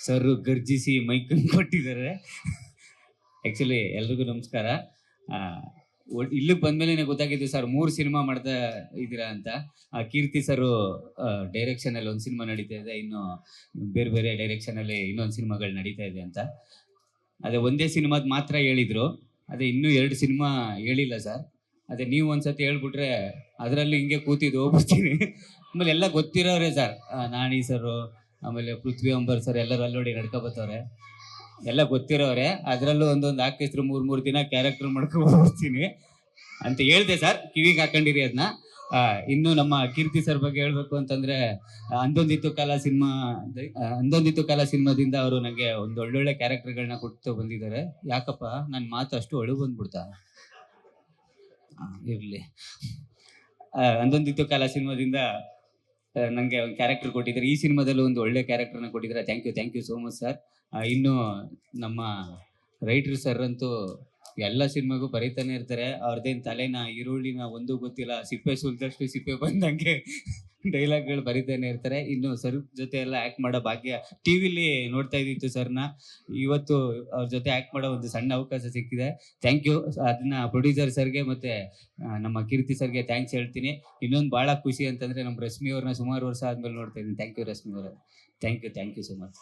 Sir ಗರ್ಜಿಸಿ mic ಕೊಟ್ಟಿದ್ದಾರೆ. Actually ಎಲ್ರಿಗೂ ನಮಸ್ಕಾರ. ಇಲ್ಲಿಗೆ ಬಂದ್ಮೇಲೆ ಗೊತ್ತಾಗಿದ್ದು ಸರ್ 3 ಸಿನಿಮಾ ಮಾಡ್ತಾ ಇದ್ದೀರಾ ಅಂತ. ಕೀರ್ತಿ ಸರು ಡೈರೆಕ್ಷನಲ್ಲಿ ಒಂದು ಸಿನಿಮಾ ನಡೀತಾ ಇದೆ, ಇನ್ನು ಬೇರೆ ಬೇರೆ ಡೈರೆಕ್ಷನಲ್ಲಿ ಇನ್ನೊಂದು ಸಿನಿಮಾಗಳು ನಡೀತಾ ಇದೆ ಅಂತ. ಅದೇ ಒಂದೇ ಸಿನಿಮಾದ ಮಾತ್ರ ಹೇಳಿದ್ರು, ಅದೇ ಇನ್ನೂ 2 ಸಿನಿಮಾ ಹೇಳಿಲ್ಲ ಸರ್. ಅದೇ ನೀವು ಒಂದ್ಸತಿ ಹೇಳ್ಬಿಟ್ರೆ ಅದರಲ್ಲಿ ಹಿಂಗೆ ಕೂತಿದ್ದು ಹೋಗ್ಬಿಡ್ತೀನಿ. ಆಮೇಲೆ ಎಲ್ಲ ಗೊತ್ತಿರೋರೆ ಸರ್, ನಾಣಿ ಸರು, ಆಮೇಲೆ ಪೃಥ್ವಿ ಅಂಬರ್ ಸರ್ ಎಲ್ಲರೂ ಅಲ್ಲಿ ನೋಡಿ ನಡ್ಕೊಬತ್ತವ್ರೆ, ಎಲ್ಲ ಗೊತ್ತಿರೋರೆ. ಅದರಲ್ಲೂ ಒಂದೊಂದು ಹಾಕಿದ್ರು 3 ದಿನ ಕ್ಯಾರೆಕ್ಟರ್ ಮಾಡ್ಕೊಂಡು ಹೋಗ್ತೀನಿ ಅಂತ ಹೇಳ್ದೆ ಸರ್, ಕಿವಿಗೆ ಹಾಕೊಂಡಿರಿ ಅದನ್ನ. ಇನ್ನು ನಮ್ಮ ಕೀರ್ತಿ ಸರ್ ಬಗ್ಗೆ ಹೇಳ್ಬೇಕು ಅಂತಂದ್ರೆ, ಅಂದೊಂದಿತ್ತು ಕಾಲ ಸಿನಿಮಾದಿಂದ ಅವರು ನನಗೆ ಒಂದು ಒಳ್ಳೊಳ್ಳೆ ಕ್ಯಾರೆಕ್ಟರ್ಗಳನ್ನ ಕೊಟ್ಟು ಬಂದಿದ್ದಾರೆ. ಯಾಕಪ್ಪ ನನ್ನ ಮಾತು ಅಷ್ಟು ಅಳು ಬಂದ್ಬಿಡ್ತಾ? ಇರ್ಲಿ. ಅಂದೊಂದಿತ್ತು ಕಾಲ ಸಿನಿಮಾದಿಂದ ನನಗೆ ಒಂದು ಕ್ಯಾರೆಕ್ಟರ್ ಕೊಟ್ಟಿದ್ದಾರೆ. ಈ ಸಿನಿಮಾದಲ್ಲೂ ಒಂದು ಒಳ್ಳೆ ಕ್ಯಾರೆಕ್ಟರ್ನ ಕೊಟ್ಟಿದ್ದಾರೆ. Thank you so much sir. ಇನ್ನು ನಮ್ಮ ರೈಟ್ರು ಸರ್ ಅಂತೂ ಎಲ್ಲ ಸಿನಿಮಾಗೂ ಬರೀತಾನೆ ಇರ್ತಾರೆ. ಅವ್ರದ್ದೇನು ತಲೆನ ಈರುಳ್ಳಿನ ಒಂದು ಗೊತ್ತಿಲ್ಲ, ಸಿಪ್ಪೆ ಸುಲ್ದಷ್ಟು ಸಿಪ್ಪೆ ಬಂದಂಗೆ ಡೈಲಾಗ್ಗಳು ಬರೀತಾನೆ ಇರ್ತಾರೆ. ಇನ್ನು ಸರ್ ಜೊತೆ ಎಲ್ಲ ಆ್ಯಕ್ಟ್ ಮಾಡೋ ಭಾಗ್ಯ ಟಿವಿಲಿ ನೋಡ್ತಾ ಇದ್ದಿತ್ತು ಸರ್ನ. ಇವತ್ತು ಅವ್ರ ಜೊತೆ ಆ್ಯಕ್ಟ್ ಮಾಡೋ ಒಂದು ಸಣ್ಣ ಅವಕಾಶ ಸಿಕ್ಕಿದೆ. Thank you. ಅದನ್ನ ಪ್ರೊಡ್ಯೂಸರ್ ಸರ್ಗೆ ಮತ್ತು ನಮ್ಮ ಕೀರ್ತಿ ಸರ್ಗೆ ಥ್ಯಾಂಕ್ಸ್ ಹೇಳ್ತೀನಿ. ಇನ್ನೊಂದು ಭಾಳ ಖುಷಿ ಅಂತಂದರೆ ನಮ್ಮ ರಶ್ಮಿ ಅವ್ರನ್ನ ಸುಮಾರು ವರ್ಷ ಆದಮೇಲೆ ನೋಡ್ತಾ ಇದ್ದೀನಿ. ಥ್ಯಾಂಕ್ ಯು ರಶ್ಮಿ ಅವರೇ, ಥ್ಯಾಂಕ್ ಯು ಸೊ ಮಚ್.